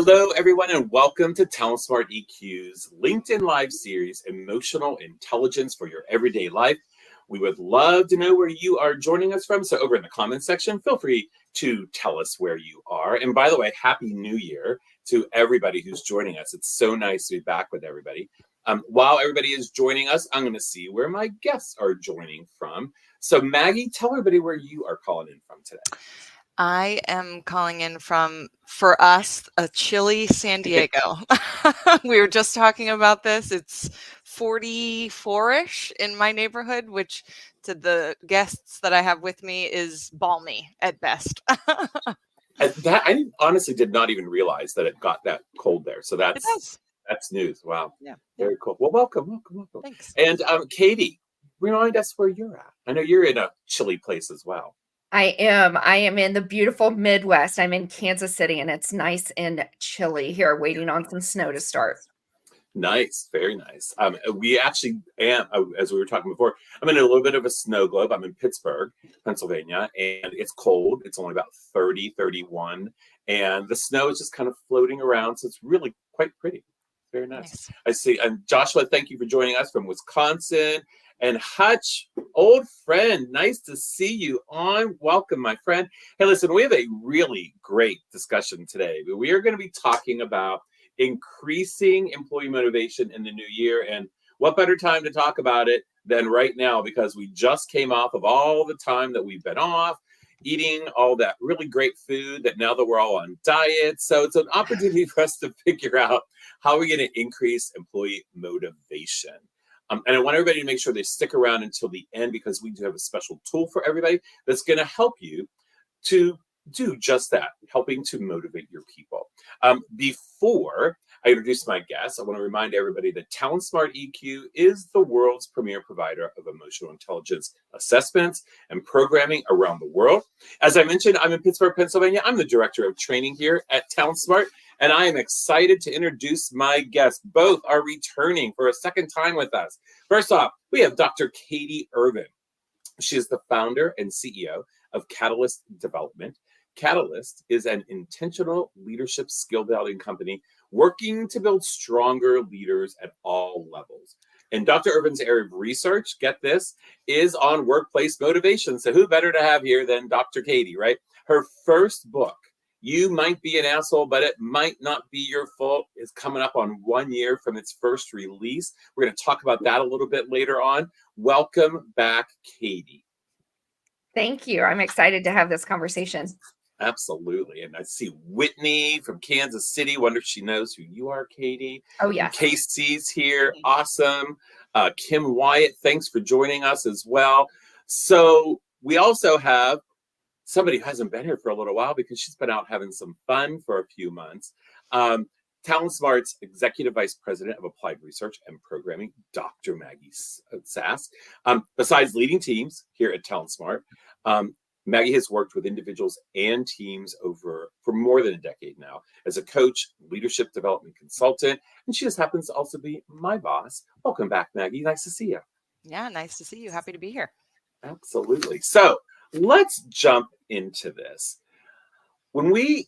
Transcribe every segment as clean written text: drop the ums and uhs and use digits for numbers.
Hello, everyone, and welcome to TalentSmartEQ's LinkedIn Live series, Emotional Intelligence for Your Everyday Life. We would love to know where you are joining us from. So over in the comments section, feel free to tell us where you are. And by the way, Happy New Year to everybody who's joining us. It's so nice to be back with everybody. While everybody is joining us, I'm going to see where my guests are joining from. So Maggie, tell everybody where you are calling in from today. I am calling in from, for us, a chilly San Diego. We were just talking about this. It's 44-ish in my neighborhood, which to the guests that I have with me is balmy at best. That I honestly did not even realize that it got that cold there. So It does. that's news. Wow. Yeah. Very cool. Well, welcome. Thanks. And Katie, remind us where you're at. I know you're in a chilly place as well. I am in the beautiful Midwest. I'm in Kansas City, and it's nice and chilly here, waiting on some snow to start. Nice, very nice. We actually am, as we were talking before, I'm in a little bit of a snow globe. I'm in Pittsburgh, Pennsylvania, and it's cold. It's only about 30, 31, and the snow is just kind of floating around, so it's really quite pretty. Very nice. I see. And Joshua, thank you for joining us from Wisconsin. And Hutch, old friend, nice to see you on. Welcome, my friend. Hey, listen, we have a really great discussion today. We are going to be talking about increasing employee motivation in the new year. And what better time to talk about it than right now, because we just came off of all the time that we've been off, eating all that really great food that now that we're all on diet. So it's an opportunity for us to figure out how we're going to increase employee motivation. And I want everybody to make sure they stick around until the end, because we do have a special tool for everybody that's going to help you to do just that, helping to motivate your people. Before I introduce my guests, I want to remind everybody that TalentSmartEQ is the world's premier provider of emotional intelligence assessments and programming around the world. As I mentioned, I'm in Pittsburgh, Pennsylvania. I'm the director of training here at TalentSmart, and I am excited to introduce my guests. Both are returning for a second time with us. First off, we have Dr. Katie Ervin. She is the founder and CEO of Catalyst Development. Catalyst is an intentional leadership skill building company working to build stronger leaders at all levels. And Dr. Ervin's area of research, get this, is on workplace motivation. So who better to have here than Dr. Katie, right? Her first book, You Might Be an Asshole, But It Might Not Be Your Fault, is coming up on 1 year from its first release. We're going to talk about that a little bit later on. Welcome back, Katie. Thank you. I'm excited to have this conversation. Absolutely. And I see Whitney from Kansas City. Wonder if she knows who you are, Katie. Oh, yeah. Casey's here. Awesome. Kim Wyatt, thanks for joining us as well. So we also have somebody who hasn't been here for a little while because she's been out having some fun for a few months. TalentSmart's Executive Vice President of Applied Research and Programming, Dr. Maggie Sass. Besides leading teams here at TalentSmart, Maggie has worked with individuals and teams for more than a decade now as a coach, leadership development consultant, and she just happens to also be my boss. Welcome back, Maggie. Nice to see you. Yeah, nice to see you. Happy to be here. Absolutely. So let's jump into this. When we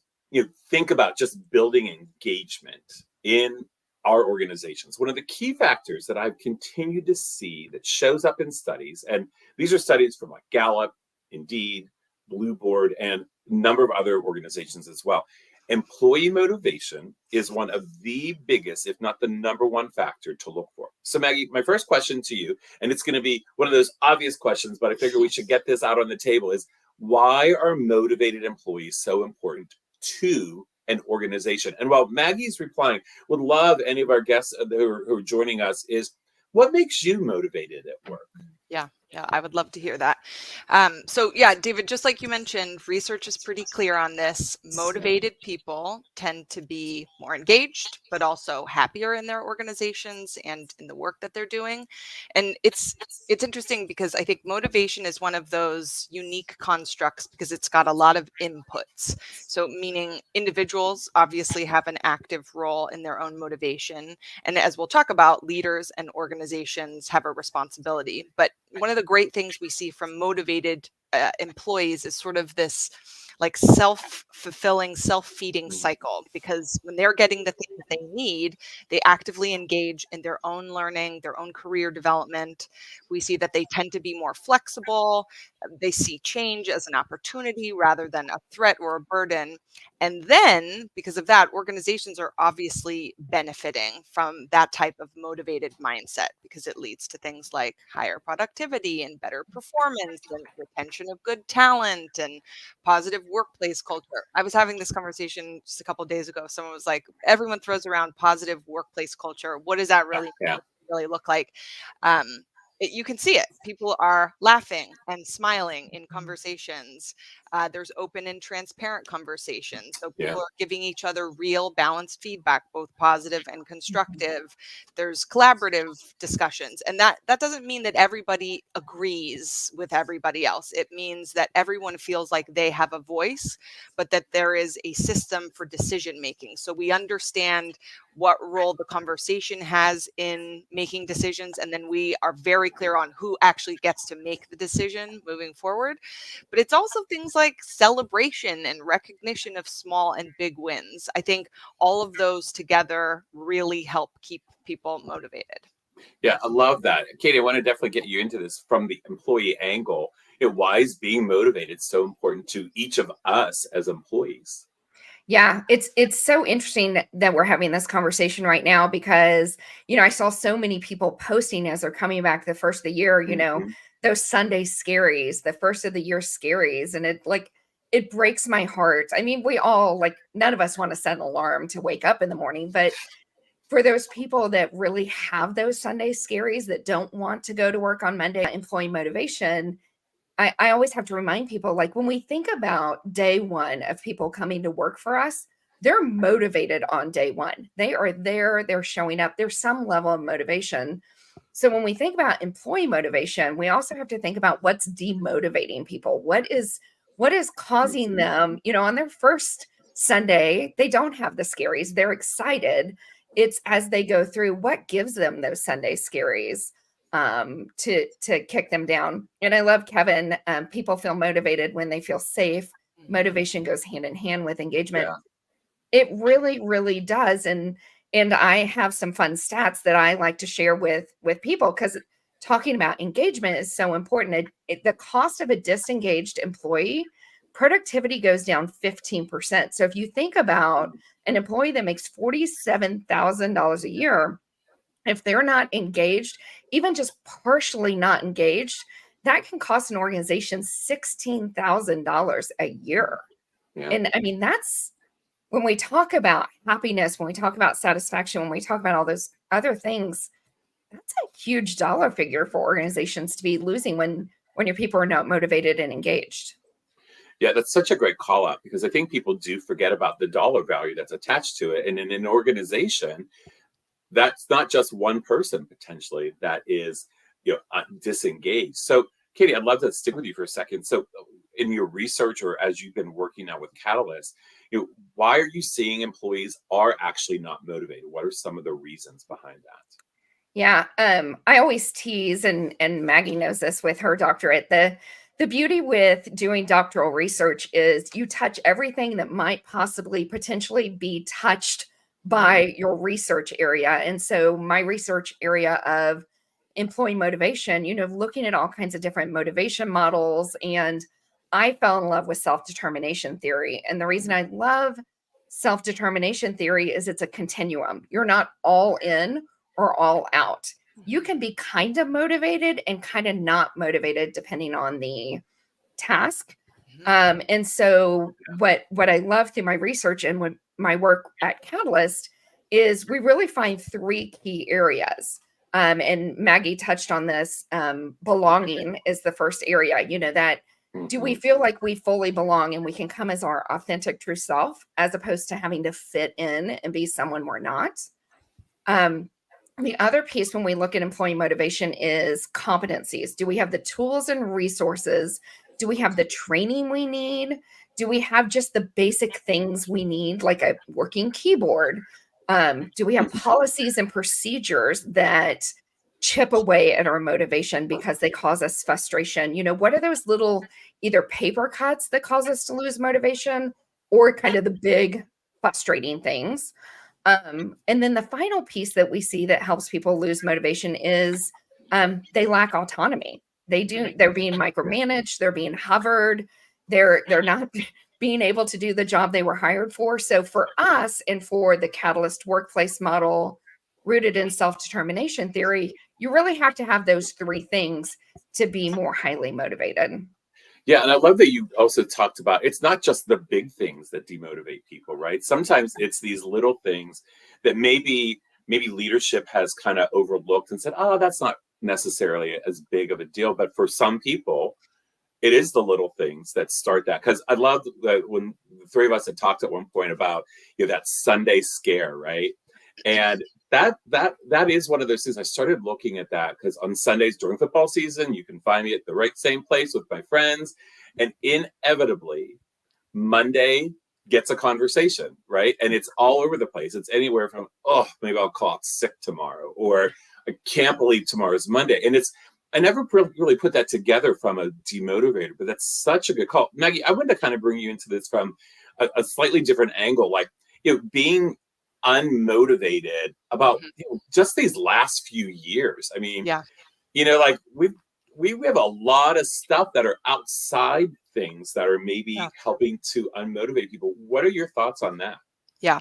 think about just building engagement in our organizations, one of the key factors that I've continued to see that shows up in studies, and these are studies from like Gallup, Indeed, Blue Board, and a number of other organizations as well. Employee motivation is one of the biggest, if not the number one factor to look for. So Maggie, my first question to you, and it's going to be one of those obvious questions, but I figure we should get this out on the table, is why are motivated employees so important to an organization? And while Maggie's replying, would love any of our guests who are joining us is, what makes you motivated at work? Yeah, I would love to hear that. So yeah, David, just like you mentioned, research is pretty clear on this. Motivated people tend to be more engaged, but also happier in their organizations and in the work that they're doing. And it's interesting because I think motivation is one of those unique constructs because it's got a lot of inputs. So meaning individuals obviously have an active role in their own motivation. And as we'll talk about, leaders and organizations have a responsibility. But one of the great things we see from motivated employees is sort of this like self-fulfilling, self-feeding cycle, because when they're getting the things that they need, they actively engage in their own learning, their own career development. We see that they tend to be more flexible. They see change as an opportunity rather than a threat or a burden. And then, because of that, organizations are obviously benefiting from that type of motivated mindset, because it leads to things like higher productivity and better performance and retention of good talent and positive workplace culture. I was having this conversation just a couple of days ago. Someone was like, everyone throws around positive workplace culture. What does that really Yeah. really look like? You can see it. People are laughing and smiling in conversations. There's open and transparent conversations. So Yeah. people are giving each other real balanced feedback, both positive and constructive. There's collaborative discussions. And that doesn't mean that everybody agrees with everybody else. It means that everyone feels like they have a voice, but that there is a system for decision making. So we understand what role the conversation has in making decisions, and then we are very clear on who actually gets to make the decision moving forward. But it's also things like celebration and recognition of small and big wins. I think all of those together really help keep people motivated. Yeah, I love that. Katie, I want to definitely get you into this from the employee angle. Why is being motivated so important to each of us as employees? Yeah, it's so interesting that we're having this conversation right now because, I saw so many people posting as they're coming back the first of the year, Mhm. those Sunday scaries, the first of the year scaries. And it breaks my heart. I mean, we all, like, none of us want to set an alarm to wake up in the morning, but for those people that really have those Sunday scaries that don't want to go to work on Monday, employee motivation, I always have to remind people, like, when we think about day one of people coming to work for us, they're motivated on day one. They are there, they're showing up, there's some level of motivation. So when we think about employee motivation, we also have to think about what's demotivating people. What is causing them, on their first Sunday, they don't have the scaries, they're excited. It's as they go through what gives them those Sunday scaries to kick them down. And I love Kevin. People feel motivated when they feel safe. Motivation goes hand in hand with engagement. Yeah. It really, really does. And I have some fun stats that I like to share with people, because talking about engagement is so important. The cost of a disengaged employee, productivity goes down 15%. So if you think about an employee that makes $47,000 a year, if they're not engaged, even just partially not engaged, that can cost an organization $16,000 a year. Yeah. And I mean, that's when we talk about happiness, when we talk about satisfaction, when we talk about all those other things, that's a huge dollar figure for organizations to be losing when your people are not motivated and engaged. Yeah, that's such a great call out, because I think people do forget about the dollar value that's attached to it. And in an organization, that's not just one person potentially that is disengaged. So Katie, I'd love to stick with you for a second. So in your research, or as you've been working now with Catalyst, why are you seeing employees are actually not motivated? What are some of the reasons behind that? Yeah, I always tease, and Maggie knows this with her doctorate. The beauty with doing doctoral research is you touch everything that might possibly potentially be touched by your research area. And so my research area of employee motivation, looking at all kinds of different motivation models, and I fell in love with self-determination theory. And the reason I love self-determination theory is it's a continuum. You're not all in or all out. You can be kind of motivated and kind of not motivated depending on the task. And so what I love through my research and with my work at Catalyst is we really find three key areas. And Maggie touched on this. Belonging is the first area, that do we feel like we fully belong and we can come as our authentic true self, as opposed to having to fit in and be someone we're not? The other piece when we look at employee motivation is competencies. Do we have the tools and resources? Do we have the training we need? Do we have just the basic things we need, like a working keyboard? Do we have policies and procedures that chip away at our motivation because they cause us frustration. What are those little either paper cuts that cause us to lose motivation, or kind of the big frustrating things? And then the final piece that we see that helps people lose motivation is they lack autonomy. They're being micromanaged, they're being hovered, they're not being able to do the job they were hired for. So for us, and for the Catalyst workplace model rooted in self-determination theory, you really have to have those three things to be more highly motivated. Yeah, and I love that you also talked about it's not just the big things that demotivate people, right? Sometimes it's these little things that maybe leadership has kind of overlooked and said, "Oh, that's not necessarily as big of a deal." But for some people, it is the little things that start that. Because I love that when the three of us had talked at one point about that Sunday scare, right? And that is one of those things. I started looking at that because on Sundays during football season, you can find me at the same place with my friends, and inevitably Monday gets a conversation, right? And it's all over the place. It's anywhere from, oh, maybe I'll call it sick tomorrow, or I can't believe tomorrow's Monday. And I never really put that together from a demotivator, but that's such a good call. Maggie, I wanted to kind of bring you into this from a slightly different angle, like, being unmotivated about just these last few years. I mean, like we have a lot of stuff that are outside things that are maybe helping to unmotivate people. What are your thoughts on that? Yeah.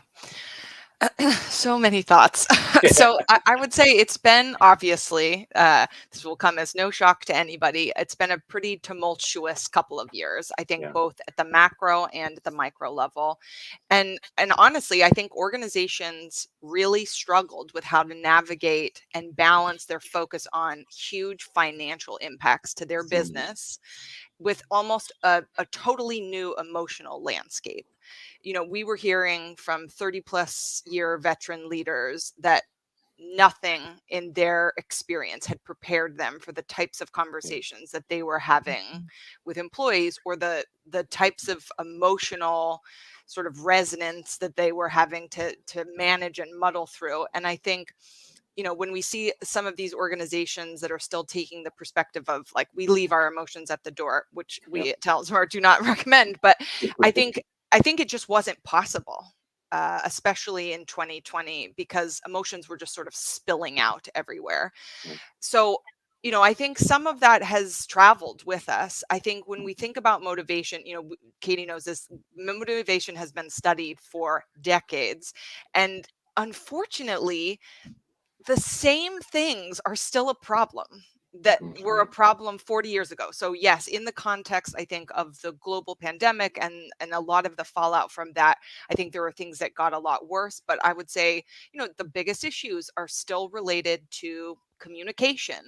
So many thoughts. So I would say it's been, obviously, this will come as no shock to anybody, it's been a pretty tumultuous couple of years, I think, both at the macro and the micro level. And honestly, I think organizations really struggled with how to navigate and balance their focus on huge financial impacts to their business with almost a totally new emotional landscape. We were hearing from 30+ year veteran leaders that nothing in their experience had prepared them for the types of conversations that they were having with employees, or the types of emotional sort of resonance that they were having to manage and muddle through. And I think, when we see some of these organizations that are still taking the perspective of, like, we leave our emotions at the door, which we at TalentSmart do not recommend, but I think it just wasn't possible, especially in 2020, because emotions were just sort of spilling out everywhere. So, I think some of that has traveled with us. I think when we think about motivation, Katie knows this, motivation has been studied for decades. And unfortunately, the same things are still a problem that were a problem 40 years ago. So yes, in the context, I think, of the global pandemic and a lot of the fallout from that, I think there are things that got a lot worse. But I would say, the biggest issues are still related to communication,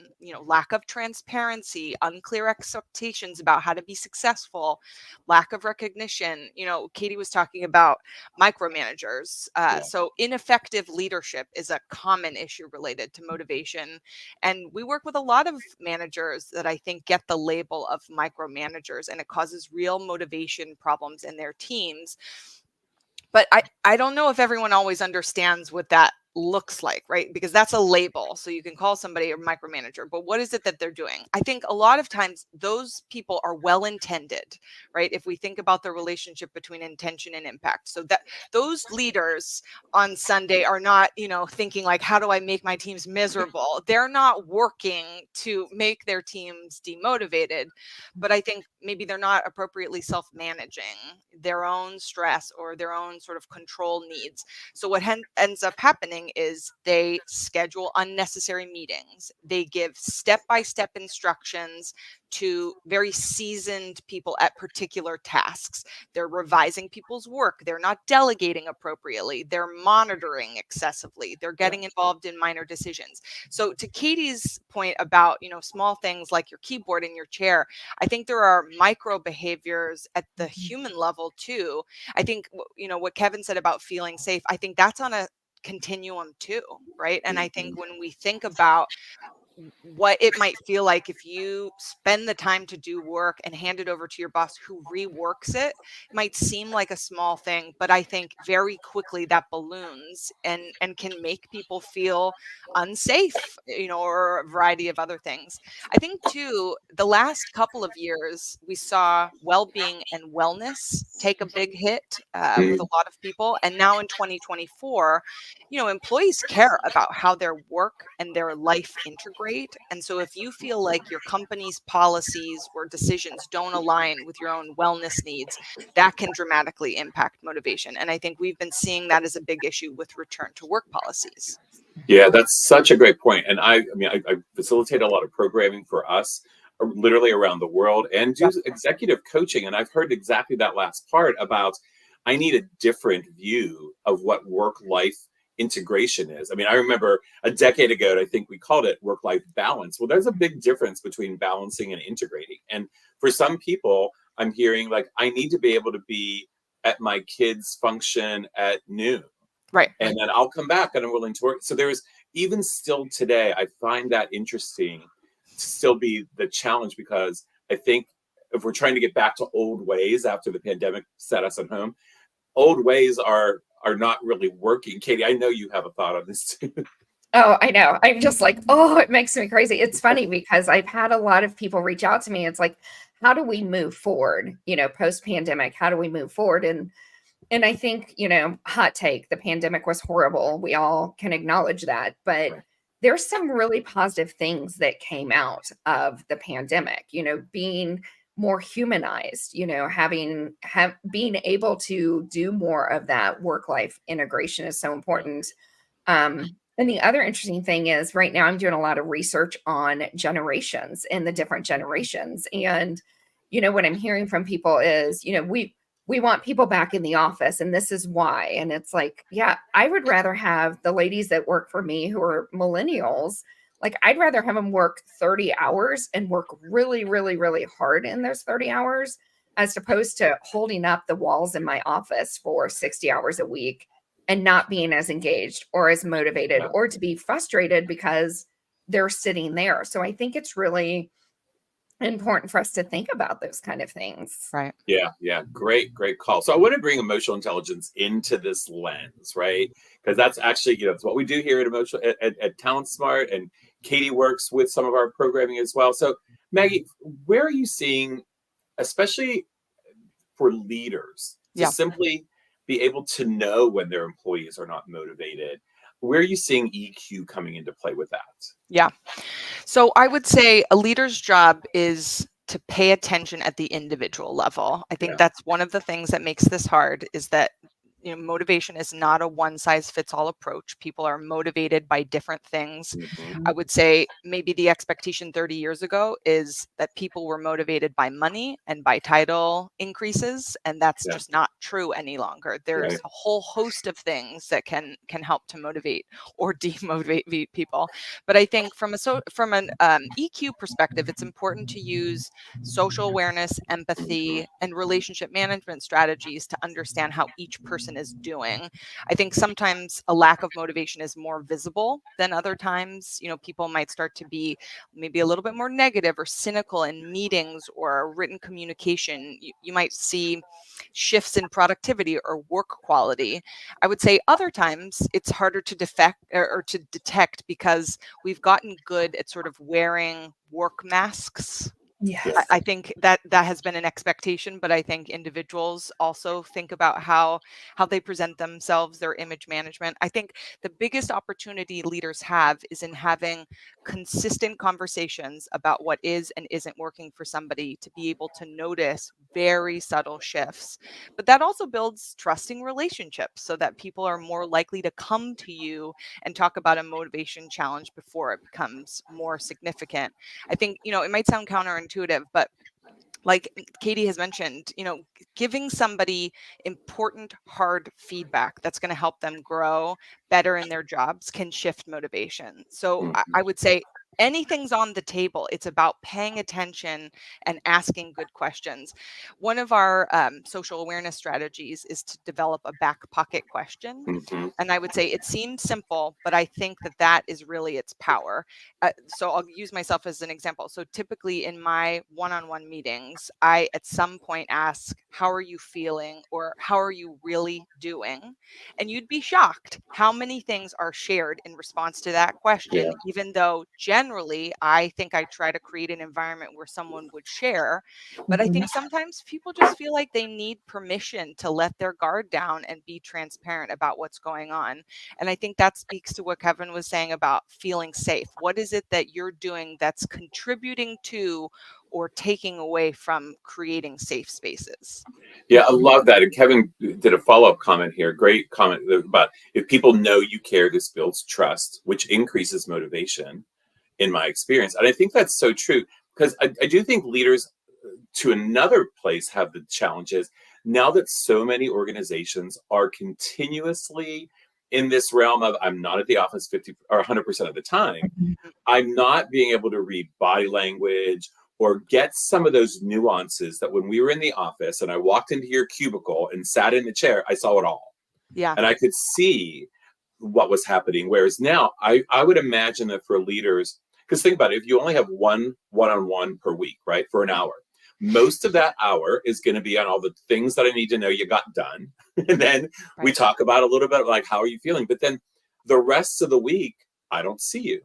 lack of transparency, unclear expectations about how to be successful, lack of recognition. Katie was talking about micromanagers. So ineffective leadership is a common issue related to motivation. And we work with a lot of managers that I think get the label of micromanagers, and it causes real motivation problems in their teams. But I don't know if everyone always understands what that looks like, right? Because that's a label. So you can call somebody a micromanager, but what is it that they're doing? I think a lot of times those people are well intended, right? If we think about the relationship between intention and impact. So that those leaders on Sunday are not, thinking like, how do I make my teams miserable? They're not working to make their teams demotivated, but I think maybe they're not appropriately self-managing their own stress or their own sort of control needs. So what ends up happening is they schedule unnecessary meetings. They give step-by-step instructions to very seasoned people at particular tasks. They're revising people's work. They're not delegating appropriately. They're monitoring excessively. They're getting involved in minor decisions. So to Katie's point about, small things like your keyboard and your chair, I think there are micro behaviors at the human level too. I think, what Kevin said about feeling safe, I think that's on a continuum too, right? And I think when we think about what it might feel like if you spend the time to do work and hand it over to your boss who reworks it. It might seem like a small thing, but I think very quickly that balloons and can make people feel unsafe, or a variety of other things. I think too, the last couple of years, we saw well-being and wellness take a big hit with a lot of people. And now in 2024, employees care about how their work and their life integrate. And so if you feel like your company's policies or decisions don't align with your own wellness needs, that can dramatically impact motivation. And I think we've been seeing that as a big issue with return to work policies. Yeah, that's such a great point. And I facilitate a lot of programming for us literally around the world and do executive coaching. And I've heard exactly that last part about I need a different view of what work-life integration is. I mean, I remember a decade ago, I think we called it work-life balance. Well, there's a big difference between balancing and integrating. And for some people, I'm hearing like, I need to be able to be at my kids' function at noon. Right. And then I'll come back and I'm willing to work. So there's even still today, I find that interesting to still be the challenge, because I think if we're trying to get back to old ways after the pandemic set us at home, old ways are not really working. Katie, I know you have a thought on this too. Oh, I know. I'm just like, oh, it makes me crazy. It's funny because I've had a lot of people reach out to me. It's like, how do we move forward? Post pandemic, how do we move forward? And I think, hot take, the pandemic was horrible. We all can acknowledge that, but there's some really positive things that came out of the pandemic, being more humanized, being able to do more of that work-life integration is so important. And the other interesting thing is right now I'm doing a lot of research on generations and the different generations. And, what I'm hearing from people is, we want people back in the office and this is why. And it's like, yeah, I would rather have the ladies that work for me who are millennials. Like, I'd rather have them work 30 hours and work really, really, really hard in those 30 hours, as opposed to holding up the walls in my office for 60 hours a week and not being as engaged or as motivated, or to be frustrated because they're sitting there. So I think it's really important for us to think about those kind of things. Right. Yeah. Great call. So I want to bring emotional intelligence into this lens, right? Because that's actually, it's what we do here at TalentSmart, and Katie works with some of our programming as well. So Maggie, where are you seeing, especially for leaders, to simply be able to know when their employees are not motivated? Where are you seeing EQ coming into play with that? Yeah. So I would say a leader's job is to pay attention at the individual level. I think that's one of the things that makes this hard, is that motivation is not a one size fits all approach. People are motivated by different things. I would say maybe the expectation 30 years ago is that people were motivated by money and by title increases, and that's just not true any longer. There's a whole host of things that can help to motivate or demotivate people. But I think from an EQ perspective, it's important to use social awareness, empathy, and relationship management strategies to understand how each person is doing. I think sometimes a lack of motivation is more visible than other times. People might start to be maybe a little bit more negative or cynical in meetings or written communication. You might see shifts in productivity or work quality. I would say other times it's harder to detect because we've gotten good at sort of wearing work masks. Yes. I think that has been an expectation, but I think individuals also think about how they present themselves, their image management. I think the biggest opportunity leaders have is in having consistent conversations about what is and isn't working for somebody, to be able to notice very subtle shifts. But that also builds trusting relationships so that people are more likely to come to you and talk about a motivation challenge before it becomes more significant. I think, it might sound counterintuitive, but like Katie has mentioned, giving somebody important, hard feedback that's going to help them grow better in their jobs can shift motivation. So I would say anything's on the table. It's about paying attention and asking good questions. One of our social awareness strategies is to develop a back pocket question. Mm-hmm. And I would say it seems simple, but I think that that is really its power. So I'll use myself as an example. So typically in my one-on-one meetings, I at some point ask, how are you feeling? Or how are you really doing? And you'd be shocked how many things are shared in response to that question, Yeah. even though generally I think I try to create an environment where someone would share. But I think sometimes people just feel like they need permission to let their guard down and be transparent about what's going on. And I think that speaks to what Kevin was saying about feeling safe. What is it that you're doing that's contributing to or taking away from creating safe spaces? Yeah, I love that. And Kevin did a follow-up comment here. Great comment about if people know you care, this builds trust, which increases motivation in my experience. And I think that's so true because I do think leaders to another place have the challenges now that so many organizations are continuously in this realm of I'm not at the office 50 or 100% of the time. I'm not being able to read body language or get some of those nuances that when we were in the office and I walked into your cubicle and sat in the chair, I saw it all. Yeah. And I could see what was happening. Whereas now I would imagine that for leaders, because think about it, if you only have one-on-one per week, right, for an hour, most of that hour is going to be on all the things that I need to know you got done. And then we talk about a little bit like, how are you feeling? But then the rest of the week, I don't see you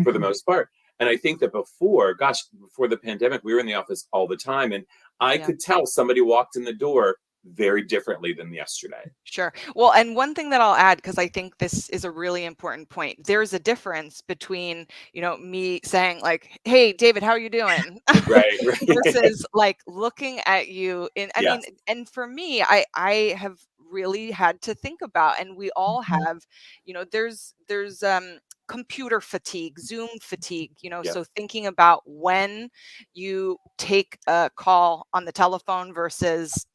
for the most part. And I think that before the pandemic, we were in the office all the time. And I could tell somebody walked in the door very differently than yesterday. Sure. Well, and one thing that I'll add, because I think this is a really important point, there's a difference between, me saying like, hey, David, how are you doing? Right. Versus like looking at you I mean, and for me, I have really had to think about, and we all have, there's computer fatigue, Zoom fatigue, so thinking about when you take a call on the telephone versus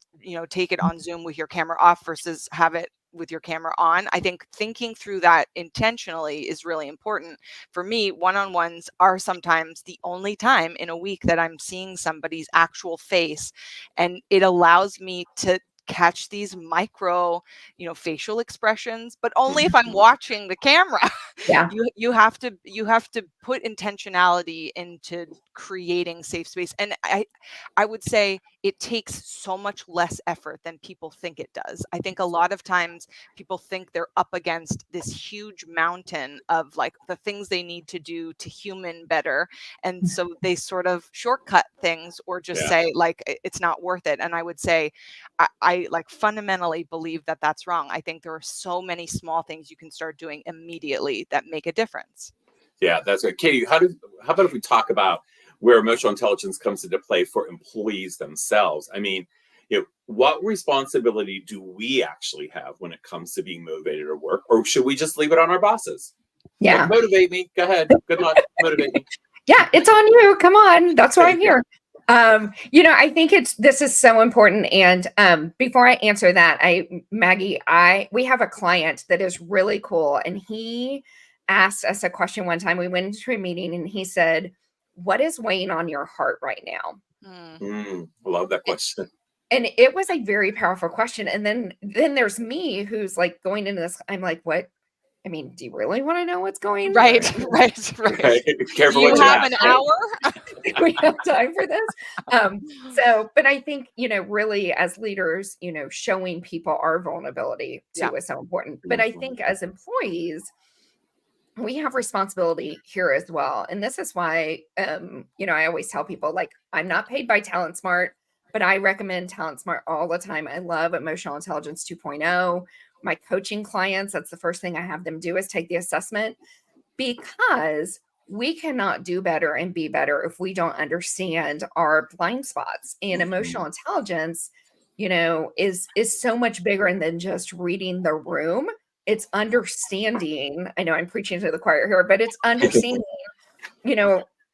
take it on Zoom with your camera off versus have it with your camera on. I think thinking through that intentionally is really important. For me, one-on-ones are sometimes the only time in a week that I'm seeing somebody's actual face, and it allows me to catch these micro, facial expressions, but only if I'm watching the camera. Yeah. You have to put intentionality into creating safe space. And I would say it takes so much less effort than people think it does. I think a lot of times people think they're up against this huge mountain of like the things they need to do to human better. And so they sort of shortcut things or just say like, it's not worth it. And I would say, I like fundamentally believe that that's wrong. I think there are so many small things you can start doing immediately that make a difference. Yeah, that's right. Katie, how about if we talk about where emotional intelligence comes into play for employees themselves? I mean, what responsibility do we actually have when it comes to being motivated at work? Or should we just leave it on our bosses? Yeah. Like, motivate me. Go ahead. Good luck. Motivate me. Yeah, it's on you. Come on. That's why I'm here. I think this is so important. And before I answer that, Maggie, we have a client that is really cool. And he asked us a question one time. We went into a meeting and he said, what is weighing on your heart right now? I love that question. And it was a very powerful question. And then there's me who's like going into this. I'm like, what? I mean, do you really want to know what's going on? Right. Careful You what you have ask, an hour? We have time for this. But I think, really as leaders, showing people our vulnerability too is so important. But I think as employees, we have responsibility here as well. And this is why, I always tell people like, I'm not paid by TalentSmart, but I recommend TalentSmart all the time. I love Emotional Intelligence 2.0. My coaching clients, that's the first thing I have them do is take the assessment, because we cannot do better and be better if we don't understand our blind spots. And emotional intelligence, is so much bigger than just reading the room. It's understanding, I know I'm preaching to the choir here, but it's understanding,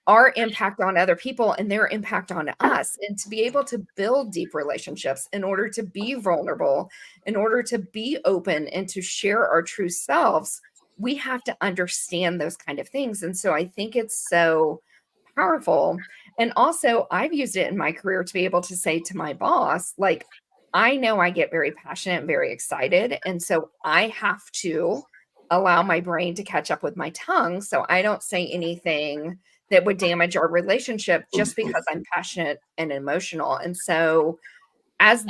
our impact on other people and their impact on us, and to be able to build deep relationships in order to be vulnerable, in order to be open and to share our true selves. we have to understand those kind of things. And so I think it's so powerful. And also, I've used it in my career to be able to say to my boss, like, I know I get very passionate and very excited. And so I have to allow my brain to catch up with my tongue so I don't say anything that would damage our relationship just because I'm passionate and emotional. And so as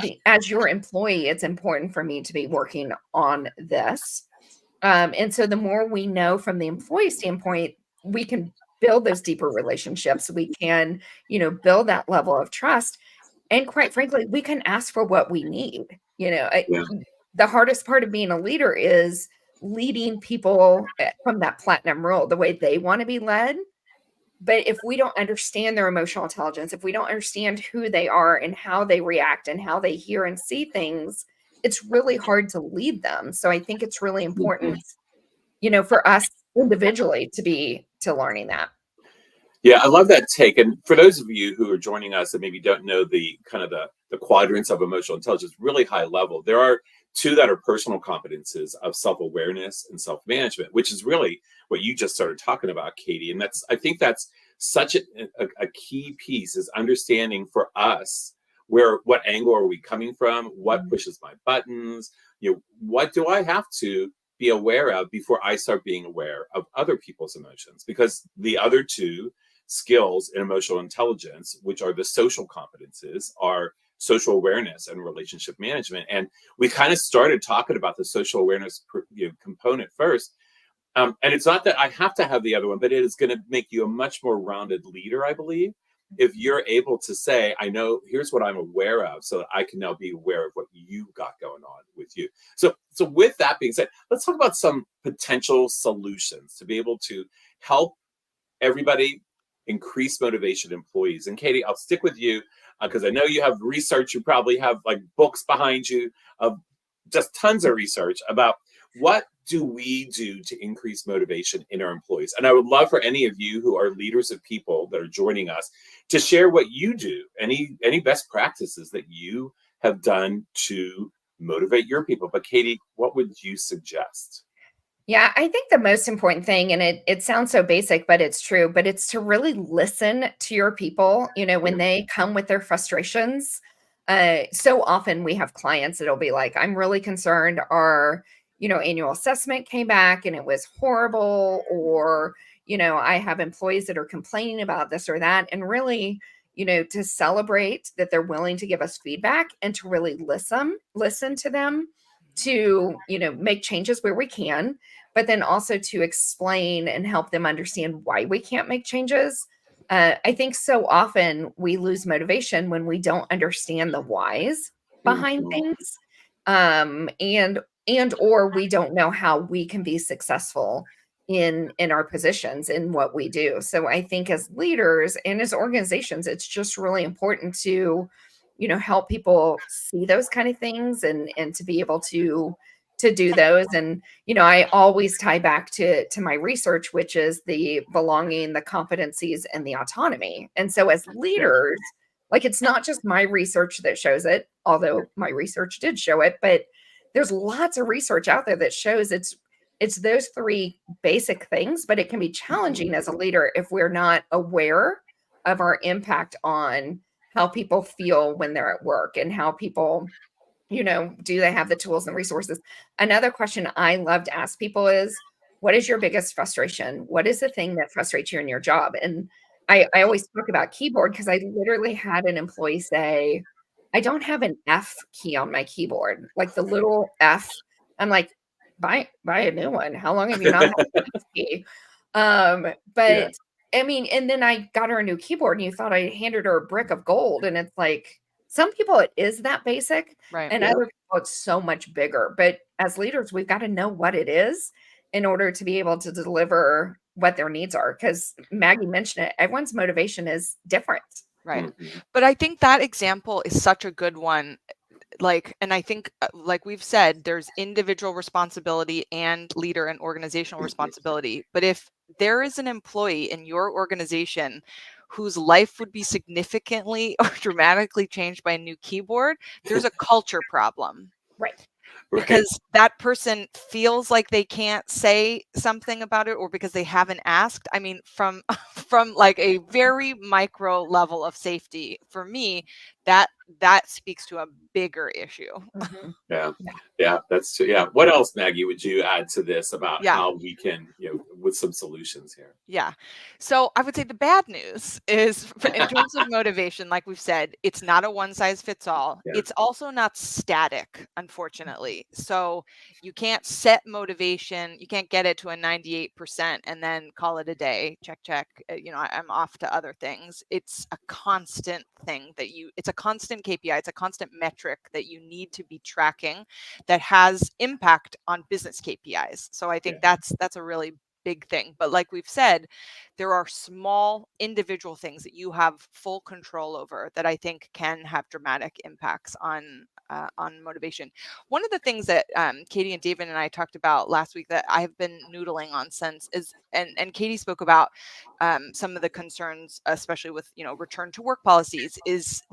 your employee, it's important for me to be working on this. And so the more we know from the employee standpoint, we can build those deeper relationships. We can, build that level of trust. And quite frankly, we can ask for what we need. Yeah. The hardest part of being a leader is leading people from that platinum role the way they want to be led. But if we don't understand their emotional intelligence, if we don't understand who they are and how they react and how they hear and see things, it's really hard to lead them. So I think it's really important, for us individually to learning that. Yeah, I love that take. And for those of you who are joining us and maybe don't know the kind of the quadrants of emotional intelligence, really high level, there are two that are personal competences of self-awareness and self-management, which is really what you just started talking about, Katie. And I think that's such a key piece, is understanding for us what angle are we coming from, what pushes my buttons, what do I have to be aware of before I start being aware of other people's emotions? Because the other two skills in emotional intelligence, which are the social competences, are social awareness and relationship management. And we kind of started talking about the social awareness component first. And it's not that I have to have the other one, but it is going to make you a much more rounded leader, I believe, if you're able to say, I know, here's what I'm aware of, so that I can now be aware of what you got going on with you. So with that being said, let's talk about some potential solutions to be able to help everybody increase motivation employees. And Katie, I'll stick with you because I know you have research. You probably have like books behind you of just tons of research about what do we do to increase motivation in our employees. And I would love for any of you who are leaders of people that are joining us to share what you do, any best practices that you have done to motivate your people. But Katie, what would you suggest? Yeah, I think the most important thing, and it sounds so basic, but it's true, but it's to really listen to your people, when they come with their frustrations. So often we have clients that'll be like, I'm really concerned our, annual assessment came back and it was horrible, or, I have employees that are complaining about this or that. And really, to celebrate that they're willing to give us feedback and to really listen to them, to, make changes where we can, but then also to explain and help them understand why we can't make changes. I think so often we lose motivation when we don't understand the whys behind things, and or we don't know how we can be successful in our positions in what we do. So I think as leaders and as organizations, it's just really important to help people see those kind of things and to be able to do those. And I always tie back to my research, which is the belonging, the competencies, and the autonomy. And so as leaders, like, it's not just my research that shows it, although my research did show it, but there's lots of research out there that shows it's those three basic things. But it can be challenging as a leader if we're not aware of our impact on how people feel when they're at work, and how people, do they have the tools and resources? Another question I love to ask people is, what is your biggest frustration? What is the thing that frustrates you in your job? And I always talk about keyboard, because I literally had an employee say, I don't have an F key on my keyboard, like the little F. I'm like, buy a new one. How long have you not had an F key? But I mean, and then I got her a new keyboard, and you thought I handed her a brick of gold. And it's like, some people it is that basic, Right. and other people it's so much bigger. But as leaders, we've got to know what it is in order to be able to deliver what their needs are. Because Maggie mentioned it, everyone's motivation is different. Right. But I think that example is such a good one. And I think, like we've said, there's individual responsibility and leader and organizational responsibility. But if there is an employee in your organization whose life would be significantly or dramatically changed by a new keyboard, there's a culture problem. Right. because that person feels like they can't say something about it, or because they haven't asked. I mean, from like a very micro level of safety, for me, that speaks to a bigger issue. Mhm. Yeah, that's true. Yeah. What else, Maggie, would you add to this about Yeah. how we can, with some solutions here? Yeah. So I would say the bad news is in terms of motivation, like we've said, it's not a one size fits all. Yeah. It's also not static, unfortunately. So you can't set motivation, you can't get it to a 98% and then call it a day. Check, check. I'm off to other things. It's a constant thing it's a constant KPI, it's a constant metric that you need to be tracking that has impact on business KPIs. So I think that's a really big thing. But like we've said, there are small individual things that you have full control over that I think can have dramatic impacts on motivation. One of the things that Katie and David and I talked about last week that I have been noodling on since is, and Katie spoke about some of the concerns, especially with return to work policies, is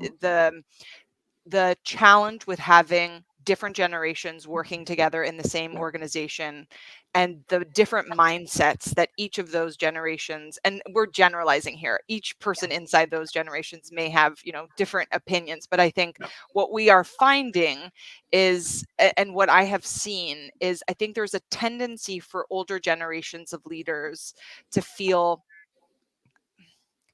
the challenge with having different generations working together in the same organization, and the different mindsets that each of those generations, and we're generalizing here, each person inside those generations may have different opinions. But I think what we are finding is, and what I have seen is, I think there's a tendency for older generations of leaders to feel,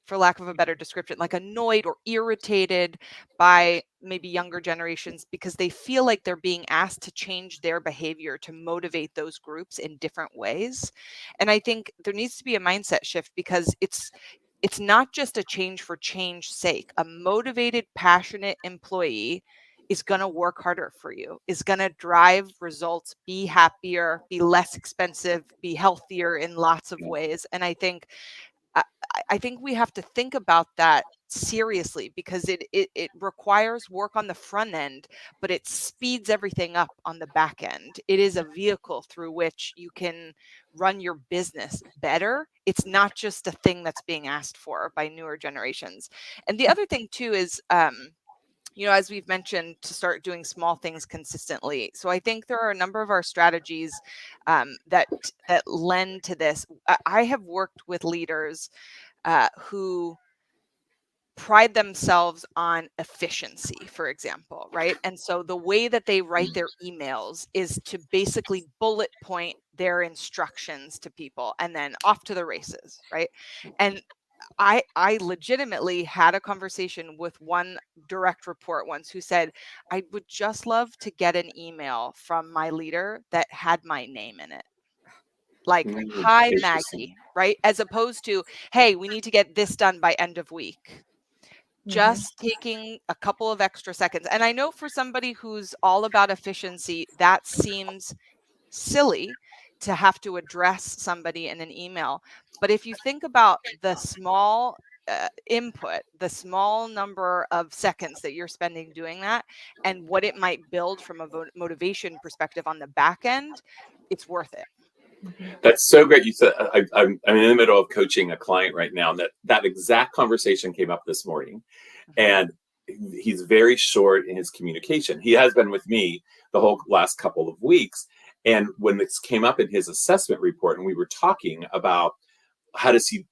for lack of a better description, like annoyed or irritated by maybe younger generations, because they feel like they're being asked to change their behavior to motivate those groups in different ways. And I think there needs to be a mindset shift, because it's not just a change for change's sake. A motivated, passionate employee is going to work harder for you, is going to drive results, be happier, be less expensive, be healthier in lots of ways. And I think we have to think about that seriously, because it requires work on the front end, but it speeds everything up on the back end. It is a vehicle through which you can run your business better. It's not just a thing that's being asked for by newer generations. And the other thing too is, as we've mentioned, to start doing small things consistently. So I think there are a number of our strategies that lend to this. I have worked with leaders who pride themselves on efficiency, for example, right? And so the way that they write their emails is to basically bullet point their instructions to people and then off to the races, right? And I legitimately had a conversation with one direct report once who said, I would just love to get an email from my leader that had my name in it. Like, hi, Interesting. Maggie, right? As opposed to, hey, we need to get this done by end of week. Just taking a couple of extra seconds. And I know for somebody who's all about efficiency, that seems silly to have to address somebody in an email. But if you think about the small input, the small number of seconds that you're spending doing that, and what it might build from a motivation perspective on the back end, it's worth it. That's so great. You said, I'm in the middle of coaching a client right now, and that exact conversation came up this morning. And he's very short in his communication. He has been with me the whole last couple of weeks. And when this came up in his assessment report, and we were talking about how does he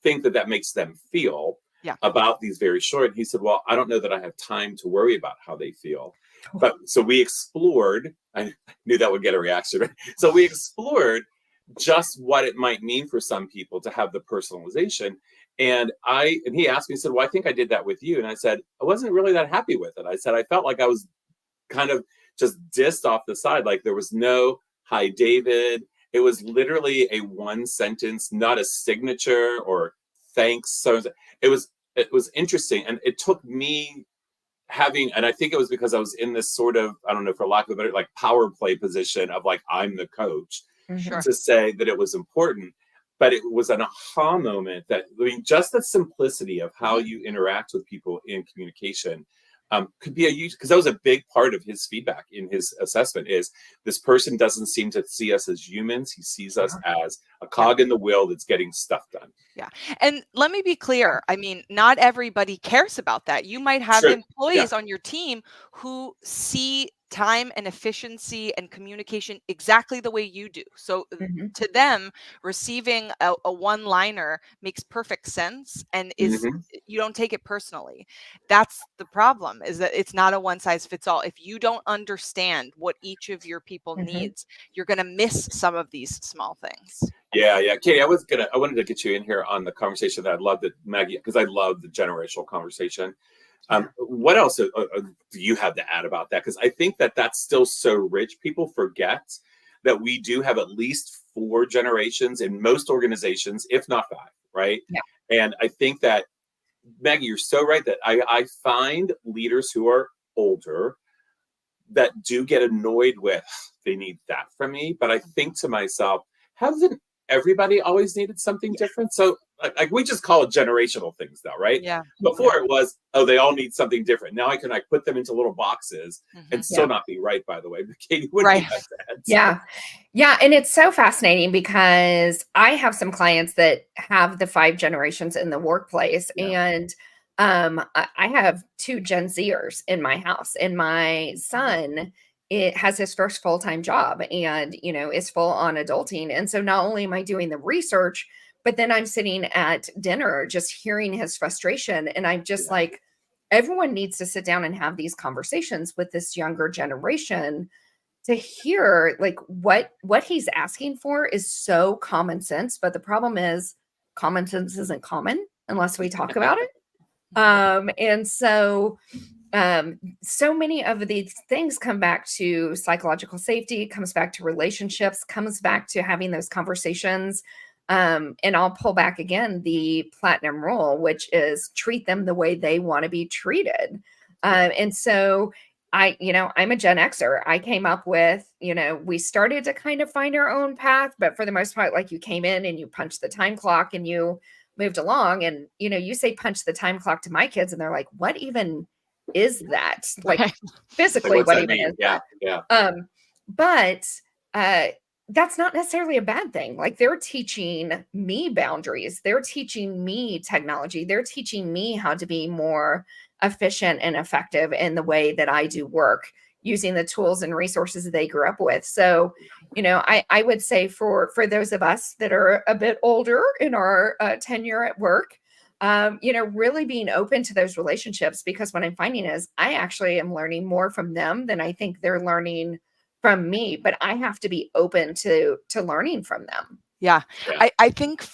think that makes them feel about these very short, he said, well, I don't know that I have time to worry about how they feel. But so we explored, I knew that would get a reaction, right? So we explored just what it might mean for some people to have the personalization. And he asked me, he said, well, I think I did that with you. And I said, I wasn't really that happy with it. I said, I felt like I was kind of just dissed off the side. Like there was no, hi, David. It was literally a one sentence, not a signature or thanks. So it was interesting. And it took me and I think it was because I was in this sort of, I don't know, for lack of a better, like power play position of like, I'm the coach, to say that it was important. But it was an aha moment that, just the simplicity of how you interact with people in communication could be a huge, because that was a big part of his feedback in his assessment, is this person doesn't seem to see us as humans. He sees us as a cog in the wheel that's getting stuff done. Yeah. And let me be clear. I mean, not everybody cares about that. You might have employees on your team who see time and efficiency and communication exactly the way you do. So Mhm. to them, receiving a one-liner makes perfect sense and is Mhm. you don't take it personally. That's the problem, is that it's not a one size fits all. If you don't understand what each of your people Mhm. needs, you're going to miss some of these small things. Yeah, Katie, I wanted to get you in here on the conversation that I love that Maggie, because I love the generational conversation. Yeah. What else do you have to add about that? Because I think that that's still so rich. People forget that we do have at least 4 generations in most organizations, if not 5, right? Yeah. And I think that, Maggie, you're so right that I find leaders who are older that do get annoyed with, they need that from me. But I think to myself, hasn't everybody always needed something different? So like we just call it generational things though, right? Yeah. Before it was, oh, they all need something different. Now I can like put them into little boxes and still Yeah. not be right, by the way. But Katie, what do Right. you have to add? Yeah. Yeah. And it's so fascinating because I have some clients that have the 5 generations in the workplace. Yeah. And I have 2 Gen Zers in my house, and my son has his first full-time job and, is full on adulting. And so not only am I doing the research, but then I'm sitting at dinner just hearing his frustration. And I'm just Yeah. like, everyone needs to sit down and have these conversations with this younger generation to hear like what he's asking for is so common sense. But the problem is common sense isn't common unless we talk about it. And so so many of these things come back to psychological safety, comes back to relationships, comes back to having those conversations. And I'll pull back again the platinum rule, which is treat them the way they want to be treated. And so I'm a Gen Xer. I came up with, we started to kind of find our own path, but for the most part, like, you came in and you punched the time clock and you moved along. And, you say punch the time clock to my kids and they're like, what even is that? Like, Right. physically, Like, what's what that even mean? is Yeah. that? Yeah. But that's not necessarily a bad thing. Like, they're teaching me boundaries. They're teaching me technology. They're teaching me how to be more efficient and effective in the way that I do work using the tools and resources that they grew up with. So, I would say for those of us that are a bit older in our tenure at work, really being open to those relationships, because what I'm finding is I actually am learning more from them than I think they're learning from me, but I have to be open to learning from them. Yeah. Yeah. I think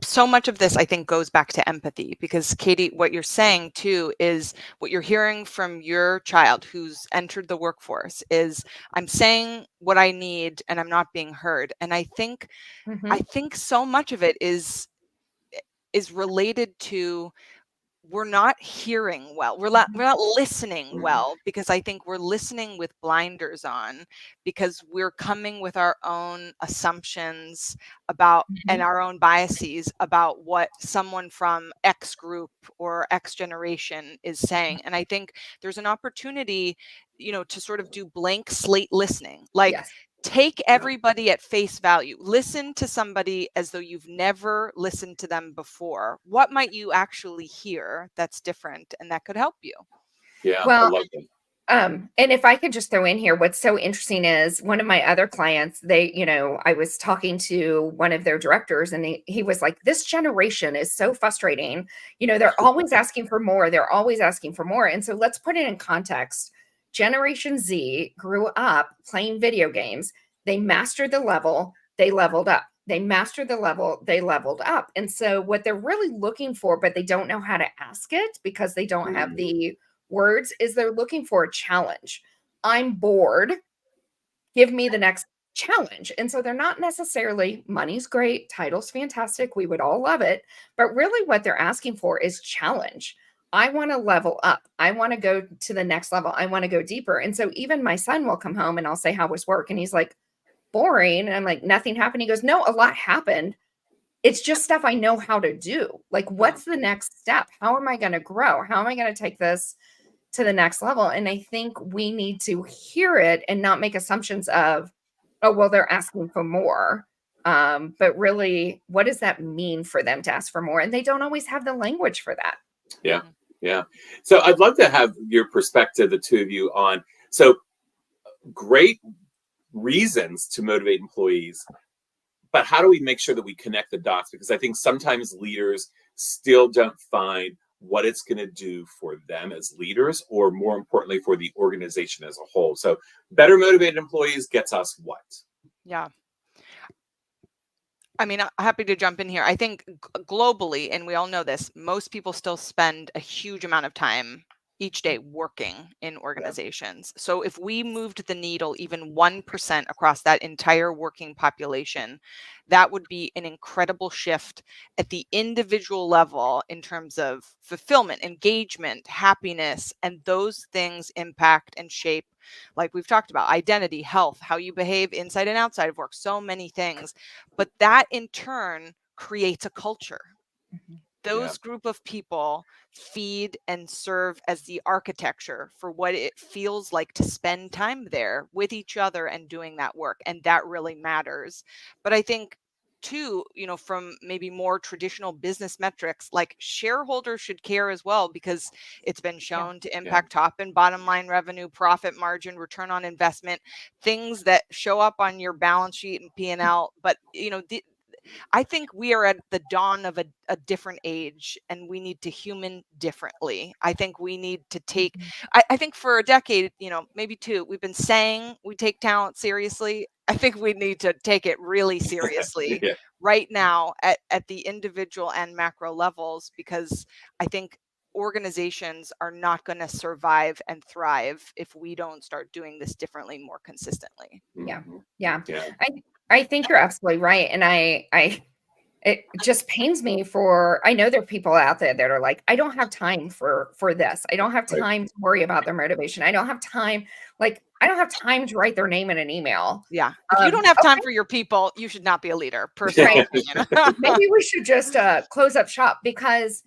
so much of this, I think, goes back to empathy, because Katie, what you're saying too is what you're hearing from your child who's entered the workforce is, I'm saying what I need and I'm not being heard. And I think so much of it is related to, we're not hearing well. We're not listening well, because I think we're listening with blinders on, because we're coming with our own assumptions about and our own biases about what someone from X group or X generation is saying. And I think there's an opportunity, to sort of do blank slate listening. Like, Yes. take everybody at face value. Listen to somebody as though you've never listened to them before. What might you actually hear that's different and that could help you? Yeah. I Well, love that. and if I could just throw in here, what's so interesting is one of my other clients, I was talking to one of their directors, and he was like, this generation is so frustrating. They're always asking for more. They're always asking for more. And so let's put it in context. Generation Z grew up playing video games. They mastered the level, they leveled up. They mastered the level, they leveled up. And so what they're really looking for, but they don't know how to ask it because they don't have the words, is they're looking for a challenge. I'm bored. Give me the next challenge. And so they're not necessarily, money's great, title's fantastic, we would all love it. But really what they're asking for is challenge. I want to level up. I want to go to the next level. I want to go deeper. And so even my son will come home and I'll say, how was work? And he's like, boring. And I'm like, nothing happened. He goes, no, a lot happened. It's just stuff I know how to do. Like, what's the next step? How am I going to grow? How am I going to take this to the next level? And I think we need to hear it and not make assumptions of, oh, well, they're asking for more. But really, what does that mean for them to ask for more? And they don't always have the language for that. Yeah. Yeah. So I'd love to have your perspective, the two of you, on So great reasons to motivate employees, but how do we make sure that we connect the dots? Because I think sometimes leaders still don't find what it's going to do for them as leaders, or more importantly, for the organization as a whole. So better motivated employees gets us what? Yeah. I mean, I'm happy to jump in here. I think globally, and we all know this, most people still spend a huge amount of time each day working in organizations. So if we moved the needle even 1% across that entire working population, that would be an incredible shift at the individual level in terms of fulfillment, engagement, happiness, and those things impact and shape, like we've talked about, identity, health, how you behave inside and outside of work, so many things. But that in turn creates a culture. Those group of people feed and serve as the architecture for what it feels like to spend time there with each other and doing that work. And that really matters. But I think too, from maybe more traditional business metrics, like shareholders should care as well, because it's been shown to impact top and bottom line revenue, profit margin, return on investment, things that show up on your balance sheet and P&L. But, I think we are at the dawn of a different age, and we need to human differently. I think we need to take, I think for a decade, maybe two, we've been saying we take talent seriously. I think we need to take it really seriously right now at the individual and macro levels, because I think organizations are not going to survive and thrive if we don't start doing this differently more consistently. Yeah. I think you're absolutely right. And it just pains me I know there are people out there that are like, I don't have time for this. I don't have time to worry about their motivation. I don't have time. I don't have time to write their name in an email. Yeah. If you don't have time for your people, you should not be a leader, personally. Maybe we should just close up shop, because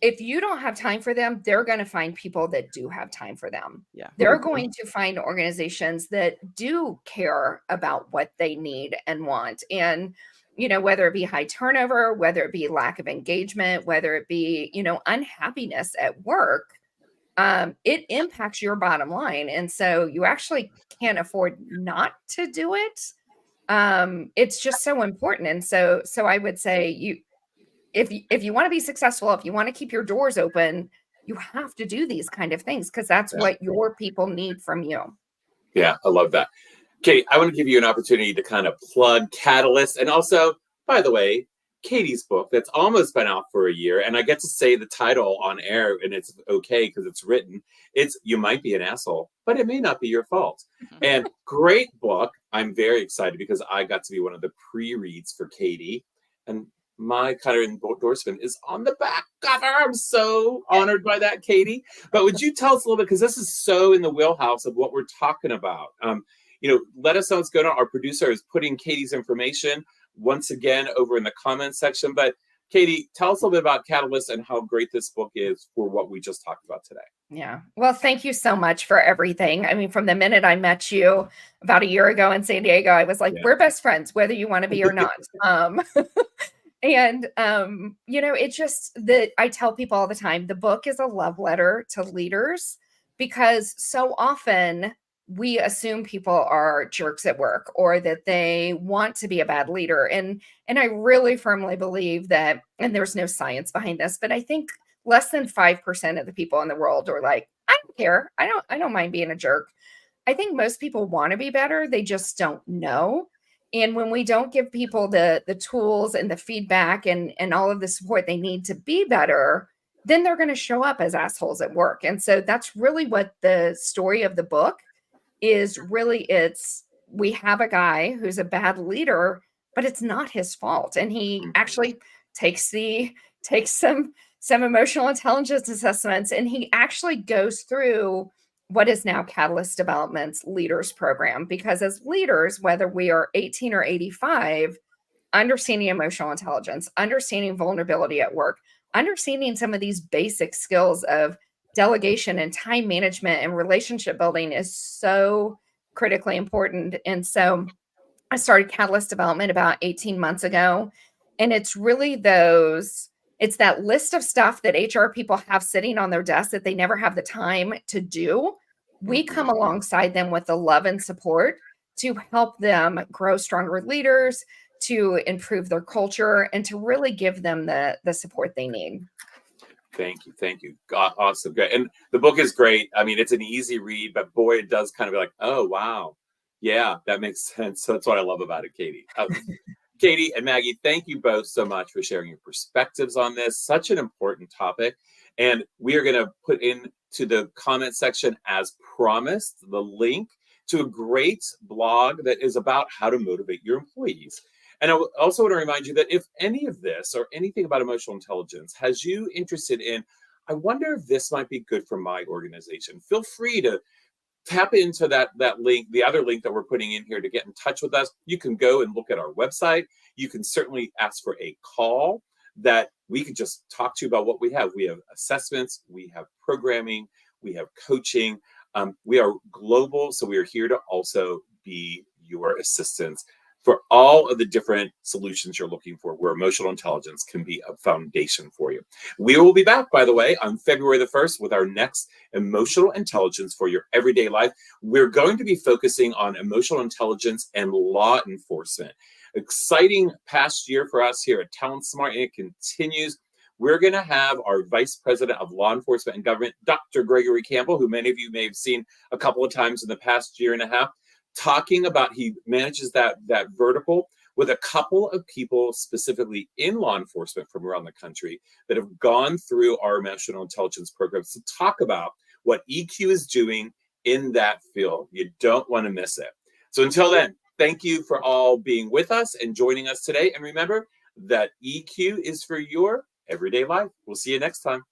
if you don't have time for them, they're going to find people that do have time for them. They're going to find organizations that do care about what they need and want. And, whether it be high turnover, whether it be lack of engagement, whether it be, unhappiness at work, it impacts your bottom line. And so you actually can't afford not to do it. It's just so important. And so I would say if you want to be successful, if you want to keep your doors open, you have to do these kind of things, because that's what your people need from you. Yeah, I love that. Katie, I want to give you an opportunity to kind of plug Catalyst. And also, by the way, Katie's book that's almost been out for a year, and I get to say the title on air, and it's okay because it's written. It's You Might Be an Asshole, but It May Not Be Your Fault. And great book. I'm very excited because I got to be one of the pre-reads for Katie. And my kind of endorsement is on the back cover. I'm so honored by that, Katie. But would you tell us a little bit, because this is so in the wheelhouse of what we're talking about. Let us know what's going on. Our producer is putting Katie's information once again over in the comments section. But Katie, tell us a little bit about Catalyst and how great this book is for what we just talked about today. Yeah. Well, thank you so much for everything. I mean, from the minute I met you about a year ago in San Diego, I was like, we're best friends, whether you want to be or not. And, it's just that I tell people all the time, the book is a love letter to leaders, because so often we assume people are jerks at work, or that they want to be a bad leader. And I really firmly believe that, and there's no science behind this, but I think less than 5% of the people in the world are like, I don't care. I don't mind being a jerk. I think most people want to be better. They just don't know. And when we don't give people the tools and the feedback and all of the support they need to be better, then they're going to show up as assholes at work. And so that's really what the story of the book is. Really, we have a guy who's a bad leader, but it's not his fault. And he actually takes some emotional intelligence assessments, and he actually goes through what is now Catalyst Development's Leaders Program. Because as leaders, whether we are 18 or 85, understanding emotional intelligence, understanding vulnerability at work, understanding some of these basic skills of delegation and time management and relationship building is so critically important. And so I started Catalyst Development about 18 months ago. And it's really it's that list of stuff that HR people have sitting on their desk that they never have the time to do, we come alongside them with the love and support to help them grow stronger leaders, to improve their culture, and to really give them the support they need. Thank you. Thank you. God, awesome. Good. And the book is great. I mean, it's an easy read, but boy, it does kind of be like, oh, wow. Yeah, that makes sense. So that's what I love about it, Katie. Katie and Maggie, thank you both so much for sharing your perspectives on this. Such an important topic. And we are going to put into the comment section, as promised, the link to a great blog that is about how to motivate your employees. And I also want to remind you that if any of this or anything about emotional intelligence has you interested in, I wonder if this might be good for my organization, feel free to tap into that link, the other link that we're putting in here, to get in touch with us. You can go and look at our website. You can certainly ask for a call that we could just talk to you about what we have. We have assessments, we have programming, we have coaching. We are global, so we are here to also be your assistants for all of the different solutions you're looking for, where emotional intelligence can be a foundation for you. We will be back, by the way, on February the 1st with our next Emotional Intelligence for Your Everyday Life. We're going to be focusing on emotional intelligence and law enforcement. Exciting past year for us here at TalentSmart, and it continues. We're going to have our Vice President of Law Enforcement and Government, Dr. Gregory Campbell, who many of you may have seen a couple of times in the past year and a half, talking about, he manages that vertical with a couple of people specifically in law enforcement from around the country that have gone through our emotional intelligence programs to talk about what EQ is doing in that field. You don't want to miss it. So until then, thank you for all being with us and joining us today. And remember that EQ is for your everyday life. We'll see you next time.